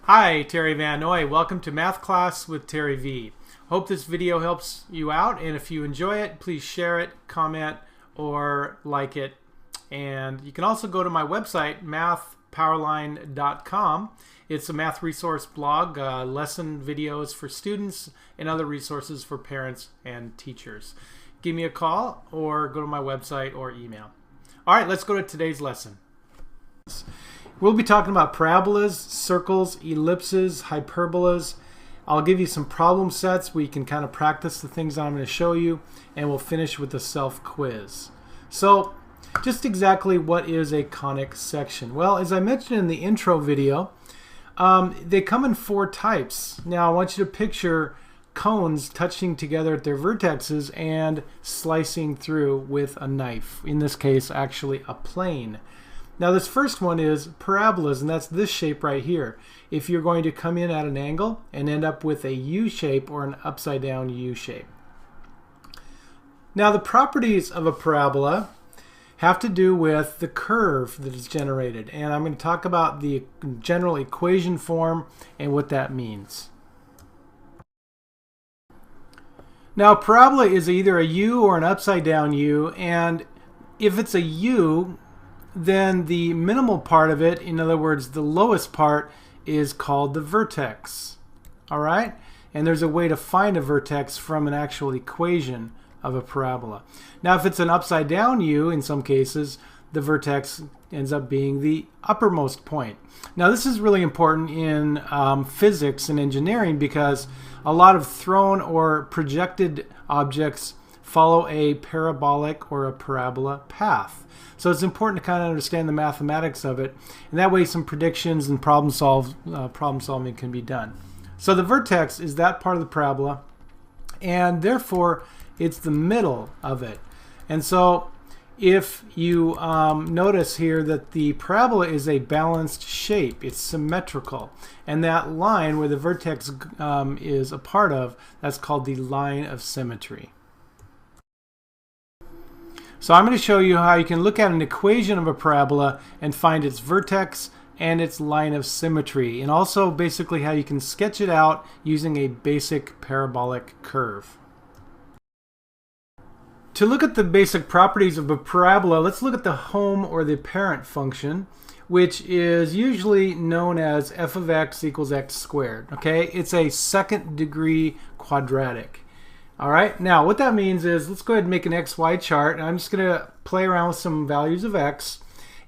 Hi, Terry VanNoy. Welcome to Math Class with Terry V. Hope this video helps you out, and if you enjoy it, please share it, comment, or like it. And you can also go to my website, MathPowerLine.com. It's a math resource blog, lesson videos for students, and other resources for parents and teachers. Give me a call or go to my website or email. All right, let's go to today's lesson. We'll be talking about parabolas, circles, ellipses, hyperbolas. I'll give you some problem sets where you can kind of practice the things I'm going to show you, and we'll finish with a self-quiz. So, just exactly what is a conic section? Well, as I mentioned in the intro video, they come in four types. Now, I want you to picture cones touching together at their vertexes and slicing through with a knife. In this case, actually a plane. Now this first one is parabolas, and that's this shape right here. If you're going to come in at an angle and end up with a U shape or an upside down U shape. Now the properties of a parabola have to do with the curve that is generated, and I'm going to talk about the general equation form and what that means. Now a parabola is either a U or an upside down U, and if it's a U, then the minimal part of it, in other words, the lowest part, is called the vertex. All right? And there's a way to find a vertex from an actual equation of a parabola. Now, if it's an upside down U, in some cases, the vertex ends up being the uppermost point. Now, this is really important in physics and engineering because a lot of thrown or projected objects follow a parabolic or a parabola path. So it's important to kind of understand the mathematics of it, and that way some predictions and problem solving can be done. So the vertex is that part of the parabola, and therefore it's the middle of it. And so if you notice here that the parabola is a balanced shape, it's symmetrical, and that line where the vertex is a part of, that's called the line of symmetry. So I'm going to show you how you can look at an equation of a parabola and find its vertex and its line of symmetry, and also basically how you can sketch it out using a basic parabolic curve. To look at the basic properties of a parabola, let's look at the home or the parent function, which is usually known as f of x equals x squared. Okay, it's a second degree quadratic. All right, now what that means is, let's go ahead and make an xy chart, and I'm just going to play around with some values of x,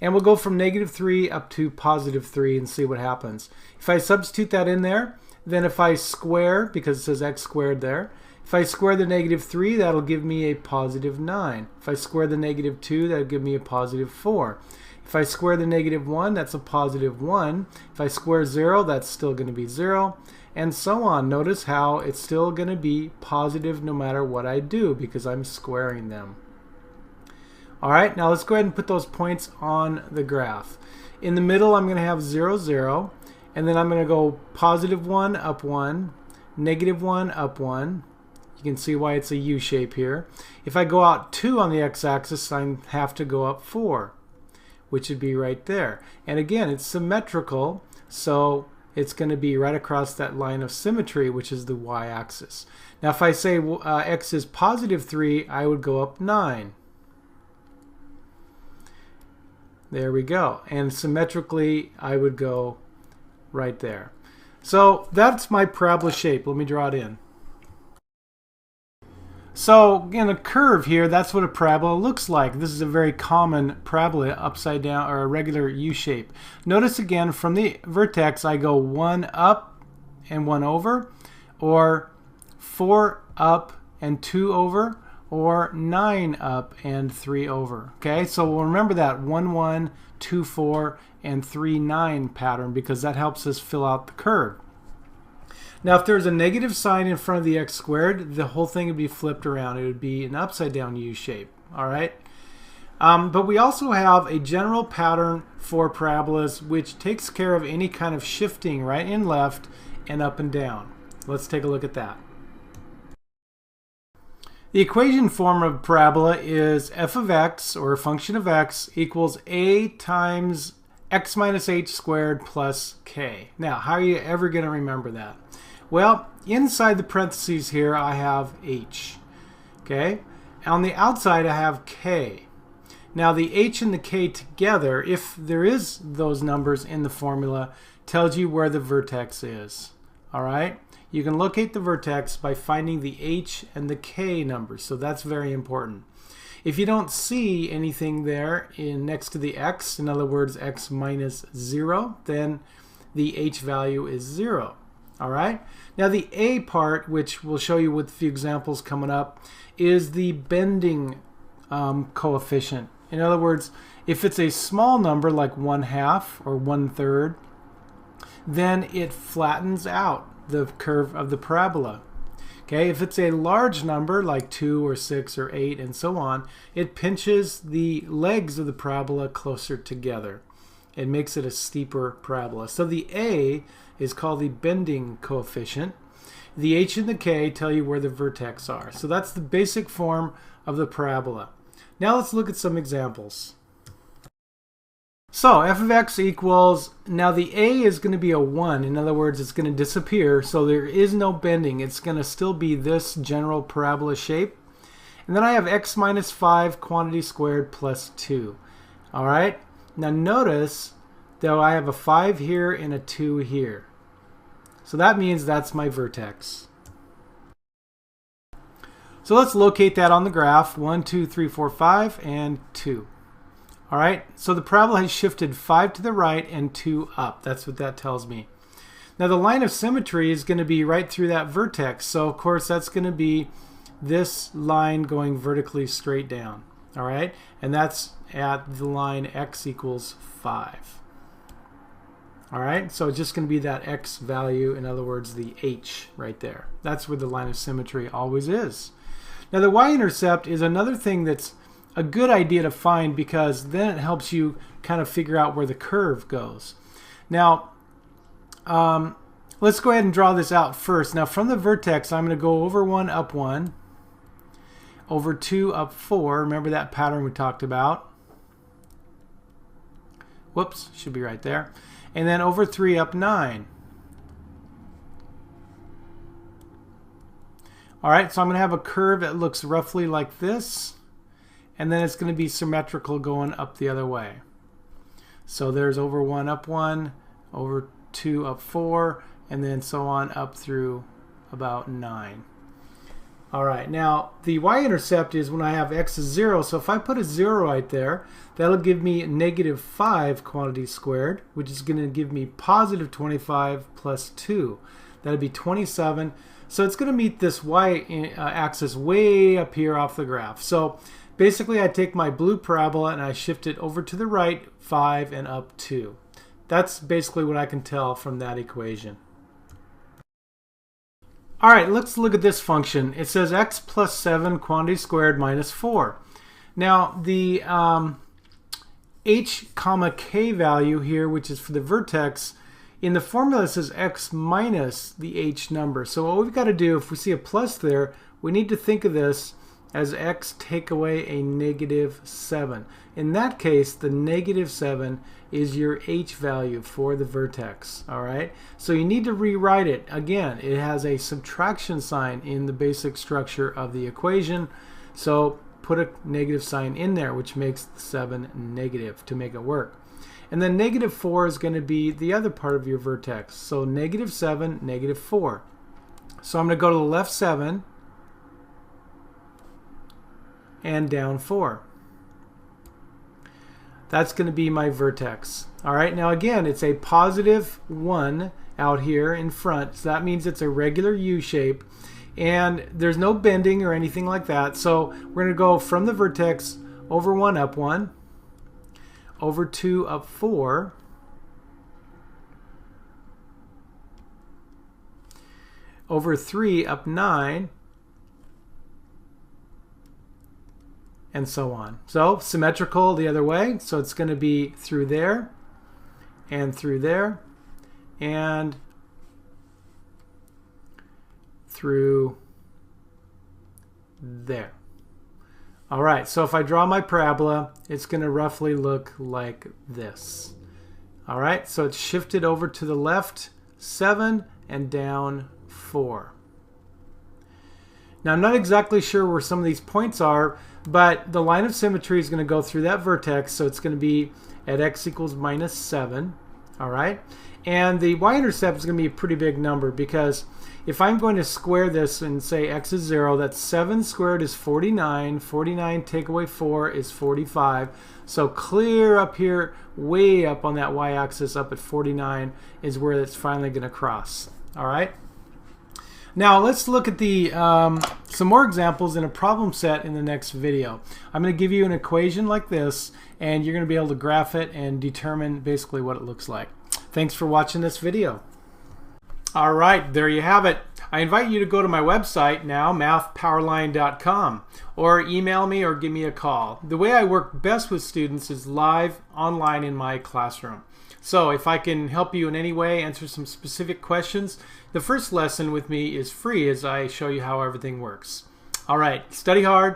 and we'll go from -3 up to +3 and see what happens. If I substitute that in there, then if I square, because it says x squared there, if I square the -3, that'll give me a +9. If I square the -2, that'll give me a +4. If I square the -1, that's a +1. If I square 0, that's still going to be 0. And so on. Notice how it's still going to be positive no matter what I do because I'm squaring them. Alright, now let's go ahead and put those points on the graph. In the middle I'm going to have 0, 0, and then I'm going to go +1, up 1, -1, up 1. You can see why it's a U shape here. If I go out 2 on the x-axis, I have to go up 4, which would be right there. And again, it's symmetrical, so it's going to be right across that line of symmetry, which is the y-axis. Now if I say x is +3, I would go up 9. There we go. And symmetrically, I would go right there. So that's my parabola shape. Let me draw it in. So in a curve here, that's what a parabola looks like. This is a very common parabola, upside down or a regular U shape. Notice again, from the vertex I go 1 up and 1 over, or 4 up and 2 over, or 9 up and 3 over. Okay, so we'll remember that 1 1, 2 4, and 3 9 pattern because that helps us fill out the curve. Now if there's a negative sign in front of the x squared, the whole thing would be flipped around. It would be an upside down U shape. All right. But we also have a general pattern for parabolas which takes care of any kind of shifting right and left and up and down. Let's take a look at that. The equation form of parabola is f of x, or a function of x, equals a times x minus h squared plus k. Now, how are you ever going to remember that? Well, inside the parentheses here, I have h. Okay? On the outside, I have k. Now, the h and the k together, if there is those numbers in the formula, tells you where the vertex is. All right? You can locate the vertex by finding the h and the k numbers, so that's very important. If you don't see anything there next to the x, in other words, x minus 0, then the h value is 0. All right? Now, the a part, which we'll show you with a few examples coming up, is the bending coefficient. In other words, if it's a small number like 1/2 or 1/3, then it flattens out the curve of the parabola. Okay, if it's a large number like 2 or 6 or 8 and so on, it pinches the legs of the parabola closer together. It makes it a steeper parabola. So the a is called the bending coefficient. The h and the k tell you where the vertex are. So that's the basic form of the parabola. Now let's look at some examples. So f of x equals, now the a is going to be a 1. In other words, it's going to disappear, so there is no bending. It's going to still be this general parabola shape. And then I have x minus 5 quantity squared plus 2. All right? Now notice, though, I have a 5 here and a 2 here. So that means that's my vertex. So let's locate that on the graph. 1, 2, 3, 4, 5, and 2. All right, so the parabola has shifted 5 to the right and 2 up. That's what that tells me. Now the line of symmetry is going to be right through that vertex. So of course that's going to be this line going vertically straight down. All right, and that's at the line x equals 5. All right, so it's just going to be that x value, in other words, the h right there. That's where the line of symmetry always is. Now the y-intercept is another thing that's a good idea to find, because then it helps you kind of figure out where the curve goes. Now, let's go ahead and draw this out first. Now from the vertex, I'm going to go over 1, up 1, over 2, up 4. Remember that pattern we talked about. Whoops, should be right there. And then over 3, up 9. All right, so I'm going to have a curve that looks roughly like this, and then it's going to be symmetrical going up the other way. So there's over 1, up 1, over 2, up 4, and then so on up through about 9. All right, now the y-intercept is when I have x is 0, so if I put a 0 right there, that'll give me negative 5 quantity squared, which is going to give me positive 25 plus 2. That'll be 27. So it's going to meet this y-axis way up here off the graph. So basically I take my blue parabola and I shift it over to the right 5 and up 2. That's basically what I can tell from that equation. All right, let's look at this function. It says x plus 7 quantity squared minus 4. Now the h comma k value here, which is for the vertex, in the formula it says x minus the h number. So what we've got to do, if we see a plus there, we need to think of this as x take away a negative 7. In that case, the negative 7 is your h value for the vertex. All right, so you need to rewrite it. Again, it has a subtraction sign in the basic structure of the equation, so put a negative sign in there, which makes the 7 negative to make it work. And then negative 4 is going to be the other part of your vertex. So negative 7, negative 4. So I'm going to go to the left 7 and down 4. That's going to be my vertex. All right, now again, it's a positive 1 out here in front. So that means it's a regular U shape. And there's no bending or anything like that. So we're going to go from the vertex over 1, up 1. Over 2, up 4. Over 3, up 9. And so on. So symmetrical the other way. So it's going to be through there, and through there, and through there. All right, so if I draw my parabola, it's going to roughly look like this. All right, so it's shifted over to the left 7 and down 4. Now I'm not exactly sure where some of these points are, but the line of symmetry is going to go through that vertex, so it's going to be at x equals minus 7. All right, and the y-intercept is going to be a pretty big number, because if I'm going to square this and say x is 0, that's 7 squared is 49. 49 take away 4 is 45. So clear up here, way up on that y-axis, up at 49, is where it's finally going to cross. All right. Now let's look at the some more examples in a problem set in the next video. I'm going to give you an equation like this, and you're going to be able to graph it and determine basically what it looks like. Thanks for watching this video. All right, there you have it. I invite you to go to my website now, MathPowerLine.com, or email me or give me a call. The way I work best with students is live online in my classroom. So if I can help you in any way, answer some specific questions, the first lesson with me is free as I show you how everything works. All right, study hard,